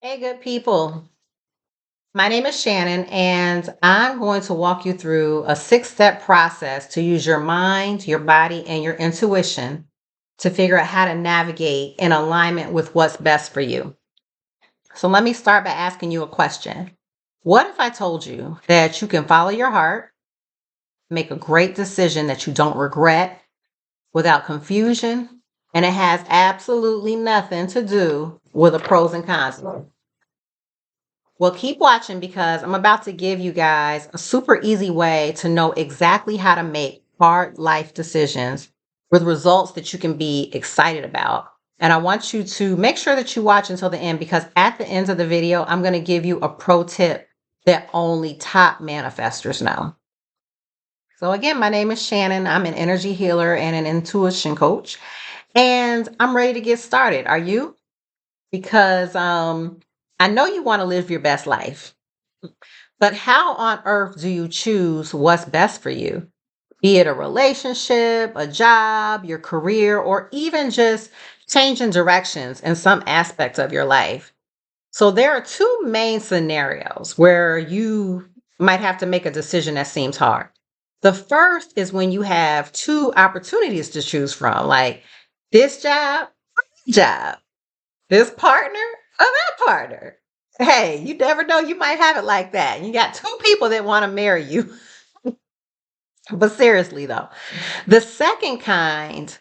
Hey, good people. My name is Shannon, and I'm going to walk you through a 6 step process to use your mind, your body, and your intuition to figure out how to navigate in alignment with what's best for you. So, let me start by asking you a question. What if I told you that you can follow your heart, make a great decision that you don't regret without confusion, and it has absolutely nothing to do with the pros and cons? Well, keep watching because I'm about to give you guys a super easy way to know exactly how to make hard life decisions with results that you can be excited about. And I want you to make sure that you watch until the end because at the end of the video, I'm going to give you a pro tip that only top manifestors know. So, again, my name is Shannon. I'm an energy healer and an intuition coach, and I'm ready to get started. Are you? Because I know you want to live your best life. But how on earth do you choose what's best for you? Be it a relationship, a job, your career, or even just changing directions in some aspect of your life. So there are two main scenarios where you might have to make a decision that seems hard. The first is when you have two opportunities to choose from, like this job, this partner, or that partner. Hey, you never know. You might have it like that. You got two people that want to marry you. But seriously, though, the second kind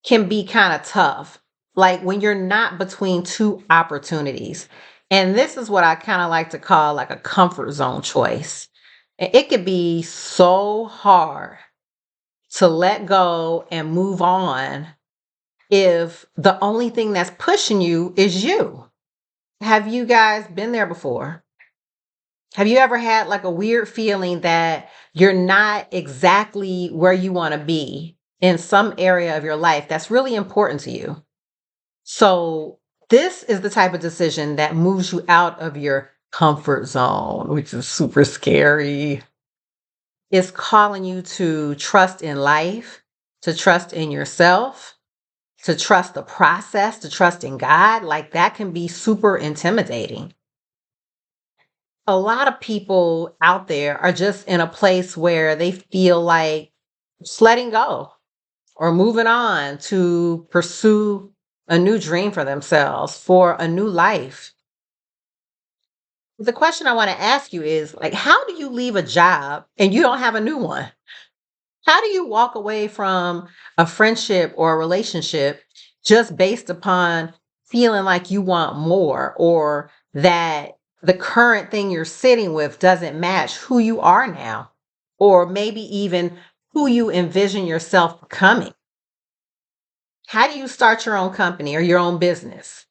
can be kind of tough, like when you're not between two opportunities. And this is what I kind of like to call like a comfort zone choice. And it could be so hard to let go and move on if the only thing that's pushing you is you. Have you guys been there before? Have you ever had like a weird feeling that you're not exactly where you want to be in some area of your life that's really important to you? So, this is the type of decision that moves you out of your comfort zone, which is super scary. It's calling you to trust in life, to trust in yourself, to trust the process, to trust in God. Like that can be super intimidating. A lot of people out there are just in a place where they feel like just letting go or moving on to pursue a new dream for themselves, for a new life. The question I want to ask you is like, how do you leave a job and you don't have a new one? How do you walk away from a friendship or a relationship just based upon feeling like you want more or that the current thing you're sitting with doesn't match who you are now, or maybe even who you envision yourself becoming? How do you start your own company or your own business?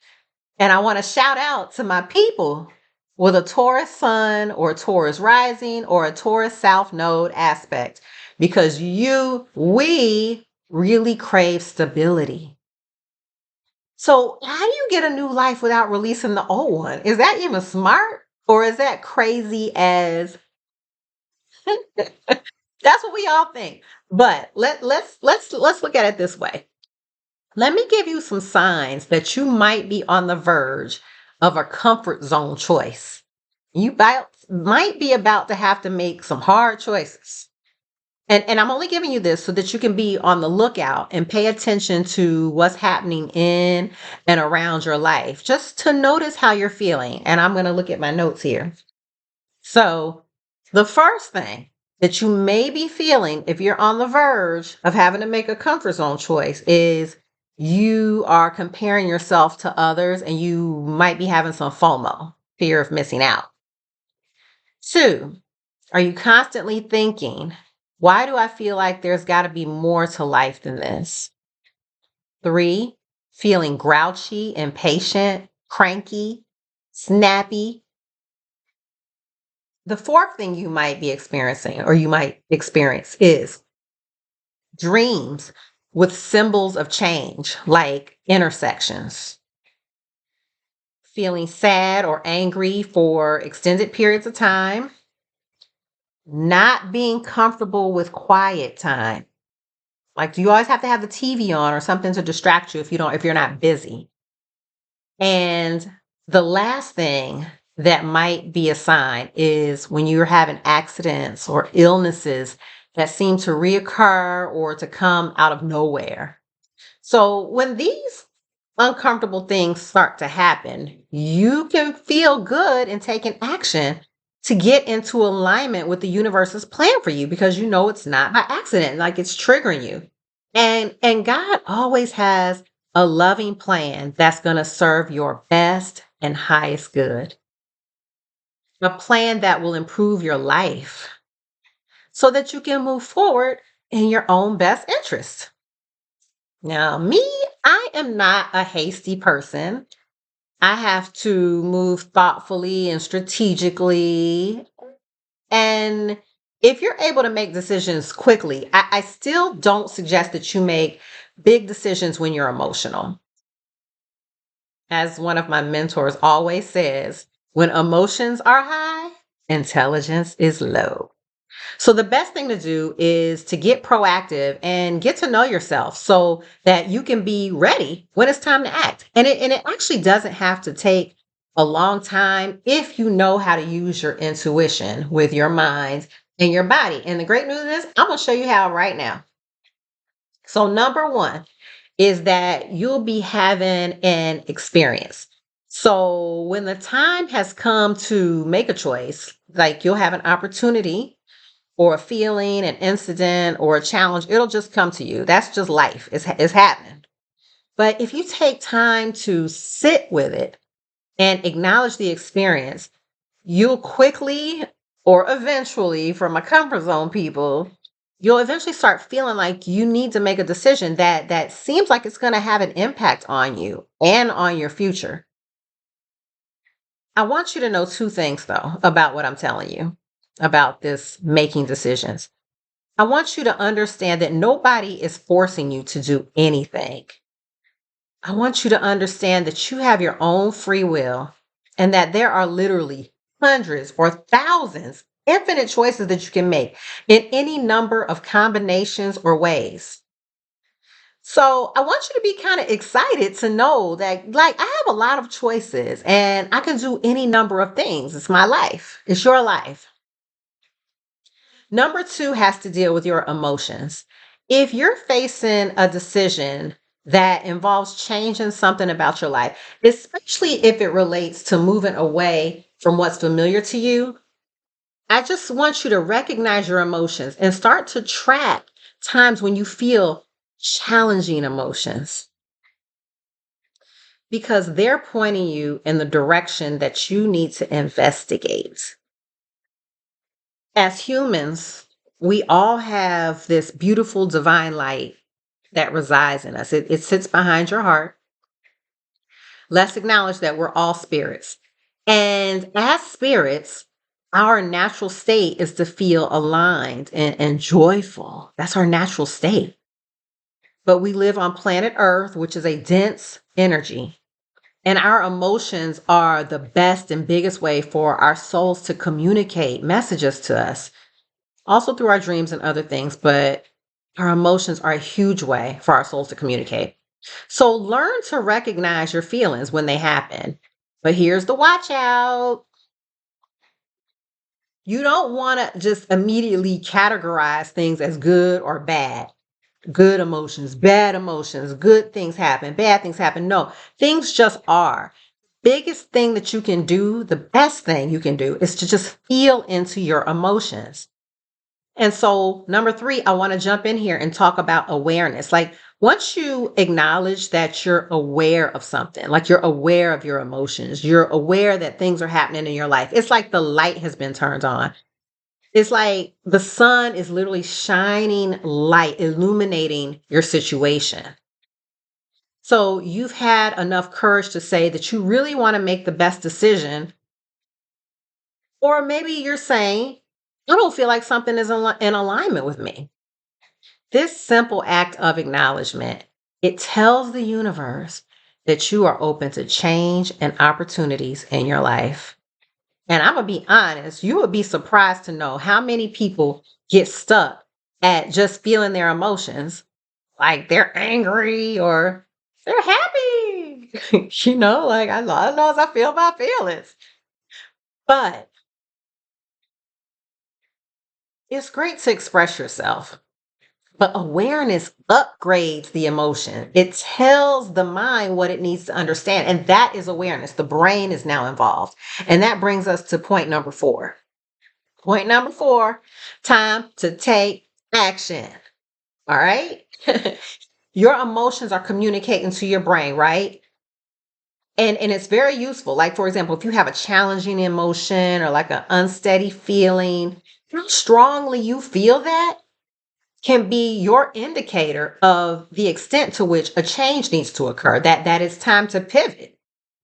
And I want to shout out to my people with a Taurus sun or a Taurus rising or a Taurus south node aspect because we really crave stability. So, how do you get a new life without releasing the old one? Is that even smart or is that crazy as that's what we all think. But let's look at it this way. Let me give you some signs that you might be on the verge of a comfort zone choice. Might be about to have to make some hard choices. And I'm only giving you this so that you can be on the lookout and pay attention to what's happening in and around your life, just to notice how you're feeling. And I'm going to look at my notes here. So, the first thing that you may be feeling if you're on the verge of having to make a comfort zone choice is you are comparing yourself to others and you might be having some FOMO, fear of missing out. Two, are you constantly thinking, why do I feel like there's got to be more to life than this? Three, feeling grouchy, impatient, cranky, snappy. The fourth thing you might be experiencing or you might experience is dreams with symbols of change, like intersections. Feeling sad or angry for extended periods of time. Not being comfortable with quiet time. Like, do you always have to have the TV on or something to distract you if you're not busy? And The last thing that might be a sign is when you're having accidents or illnesses that seem to reoccur or to come out of nowhere. So when these uncomfortable things start to happen, you can feel good in taking action to get into alignment with the universe's plan for you because you know it's not by accident, like it's triggering you. And God always has a loving plan that's going to serve your best and highest good. A plan that will improve your life so that you can move forward in your own best interest. Now, me, I am not a hasty person. I have to move thoughtfully and strategically. And if you're able to make decisions quickly, I still don't suggest that you make big decisions when you're emotional. As one of my mentors always says, when emotions are high, intelligence is low. So the best thing to do is to get proactive and get to know yourself so that you can be ready when it's time to act. And it actually doesn't have to take a long time if you know how to use your intuition with your mind and your body. And the great news is I'm going to show you how right now. So number 1 is that you'll be having an experience. So when the time has come to make a choice, like you'll have an opportunity or a feeling, an incident, or a challenge, it'll just come to you. That's just life. It's happening. But if you take time to sit with it and acknowledge the experience, you'll quickly or eventually, from a comfort zone people, you'll eventually start feeling like you need to make a decision that seems like it's going to have an impact on you and on your future. I want you to know two things though about what I'm telling you about this making decisions. I want you to understand that nobody is forcing you to do anything. I want you to understand that you have your own free will and that there are literally hundreds or thousands, infinite choices that you can make in any number of combinations or ways. So I want you to be kind of excited to know that, like, I have a lot of choices and I can do any number of things. It's my life, it's your life. Number 2 has to deal with your emotions. If you're facing a decision that involves changing something about your life, especially if it relates to moving away from what's familiar to you, I just want you to recognize your emotions and start to track times when you feel challenging emotions because they're pointing you in the direction that you need to investigate. As humans, we all have this beautiful divine light that resides in us. It sits behind your heart. Let's acknowledge that we're all spirits. And as spirits, our natural state is to feel aligned and joyful. That's our natural state. But we live on planet Earth, which is a dense energy. And our emotions are the best and biggest way for our souls to communicate messages to us, also through our dreams and other things, but our emotions are a huge way for our souls to communicate. So learn to recognize your feelings when they happen. But here's the watch out. You don't want to just immediately categorize things as good or bad. Good emotions, bad emotions, good things happen, bad things happen. No, things just are. Biggest thing that you can do, the best thing you can do is to just feel into your emotions. And so, number 3, I want to jump in here and talk about awareness. Like, once you acknowledge that you're aware of something, like you're aware of your emotions, you're aware that things are happening in your life, it's like the light has been turned on. It's like the sun is literally shining light, illuminating your situation. So, you've had enough courage to say that you really want to make the best decision. Or maybe you're saying, I don't feel like something is in alignment with me. This simple act of acknowledgement, it tells the universe that you are open to change and opportunities in your life. And I'm going to be honest, you would be surprised to know how many people get stuck at just feeling their emotions, like they're angry or they're happy. Like I know as I feel my feelings. But it's great to express yourself. But awareness upgrades the emotion. It tells the mind what it needs to understand. And that is awareness. The brain is now involved. And that brings us to point number 4. Point number 4, time to take action. All right. Your emotions are communicating to your brain, right? And it's very useful. Like, for example, if you have a challenging emotion or like an unsteady feeling, how strongly you feel that can be your indicator of the extent to which a change needs to occur, that it's time to pivot.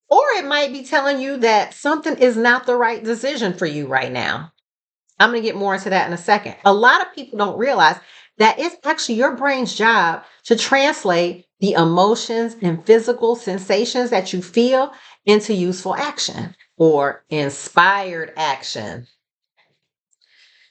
Or it might be telling you that something is not the right decision for you right now. I'm going to get more into that in a second. A lot of people don't realize that it's actually your brain's job to translate the emotions and physical sensations that you feel into useful action or inspired action.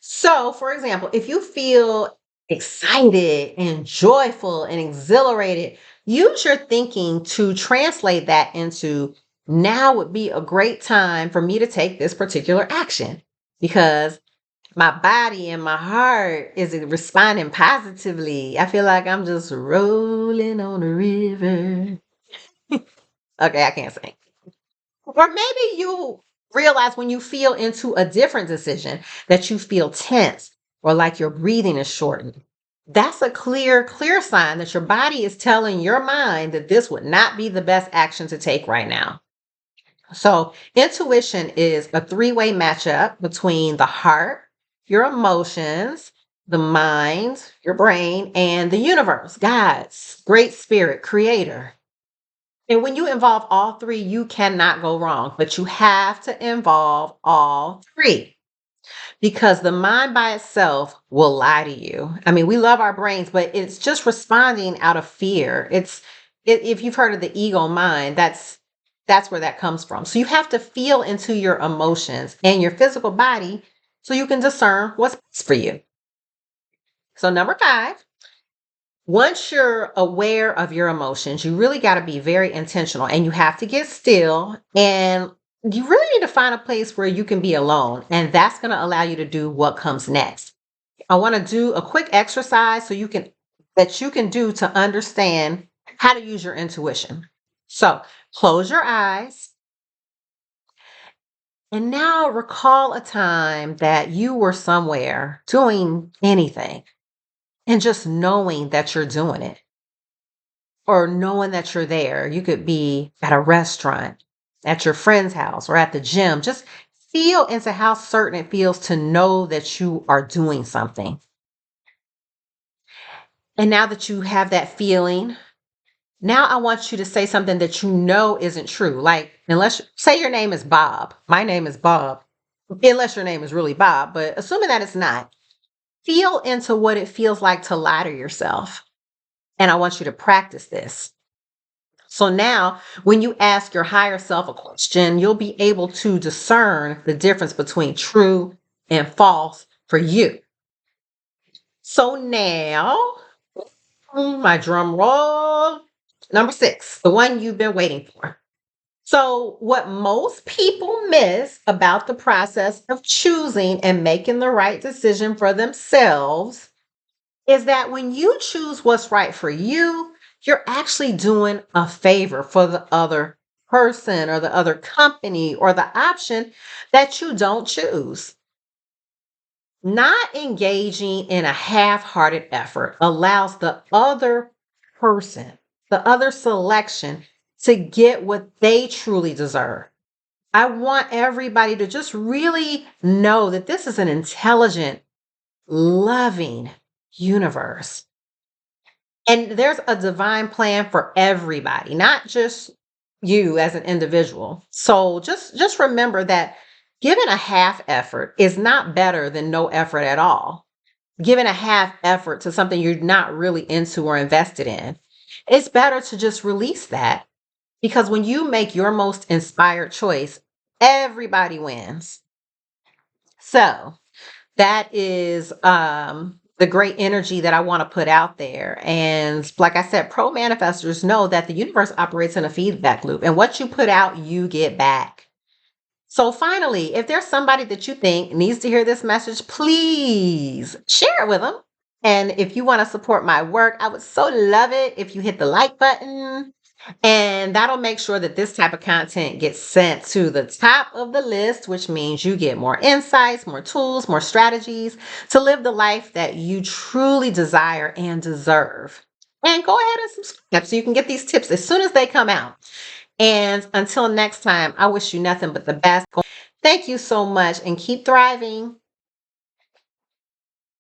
So, for example, if you feel excited and joyful and exhilarated, use your thinking to translate that into now would be a great time for me to take this particular action because my body and my heart is responding positively. I feel like I'm just rolling on a river. Okay, I can't sing. Or maybe you realize when you feel into a different decision that you feel tense or like your breathing is shortened. That's a clear sign that your body is telling your mind that this would not be the best action to take right now. So, intuition is a three-way matchup between the heart, your emotions, the mind, your brain, and the universe, God's great spirit, creator. And when you involve all three, you cannot go wrong, but you have to involve all three because the mind by itself will lie to you. I mean, we love our brains, but it's just responding out of fear. If you've heard of the ego mind, that's where that comes from. So you have to feel into your emotions and your physical body so you can discern what's best for you. So number 5, once you're aware of your emotions, you really got to be very intentional and you have to get still and you really need to find a place where you can be alone. And that's going to allow you to do what comes next. I want to do a quick exercise that you can do to understand how to use your intuition. So close your eyes and now recall a time that you were somewhere doing anything and just knowing that you're doing it or knowing that you're there. You could be at a restaurant, at your friend's house, or at the gym. Just feel into how certain it feels to know that you are doing something. And now that you have that feeling, now I want you to say something that you know isn't true. Like, unless, say your name is Bob. My name is Bob. Unless your name is really Bob, but assuming that it's not, feel into what it feels like to lie to yourself. And I want you to practice this. So now, when you ask your higher self a question, you'll be able to discern the difference between true and false for you. So now, my drum roll. Number 6, the one you've been waiting for. So, what most people miss about the process of choosing and making the right decision for themselves is that when you choose what's right for you, you're actually doing a favor for the other person or the other company or the option that you don't choose. Not engaging in a half hearted effort allows the other person, the other selection, to get what they truly deserve. I want everybody to just really know that this is an intelligent, loving universe. And there's a divine plan for everybody, not just you as an individual. So just remember that giving a half effort is not better than no effort at all. Giving a half effort to something you're not really into or invested in, it's better to just release that because when you make your most inspired choice, everybody wins. So that is the great energy that I want to put out there. And like I said, pro manifestors know that the universe operates in a feedback loop, and what you put out, you get back. So, finally, if there's somebody that you think needs to hear this message, please share it with them. And if you want to support my work, I would so love it if you hit the like button. And that'll make sure that this type of content gets sent to the top of the list, which means you get more insights, more tools, more strategies to live the life that you truly desire and deserve. And go ahead and subscribe so you can get these tips as soon as they come out. And until next time, I wish you nothing but the best. Thank you so much and keep thriving.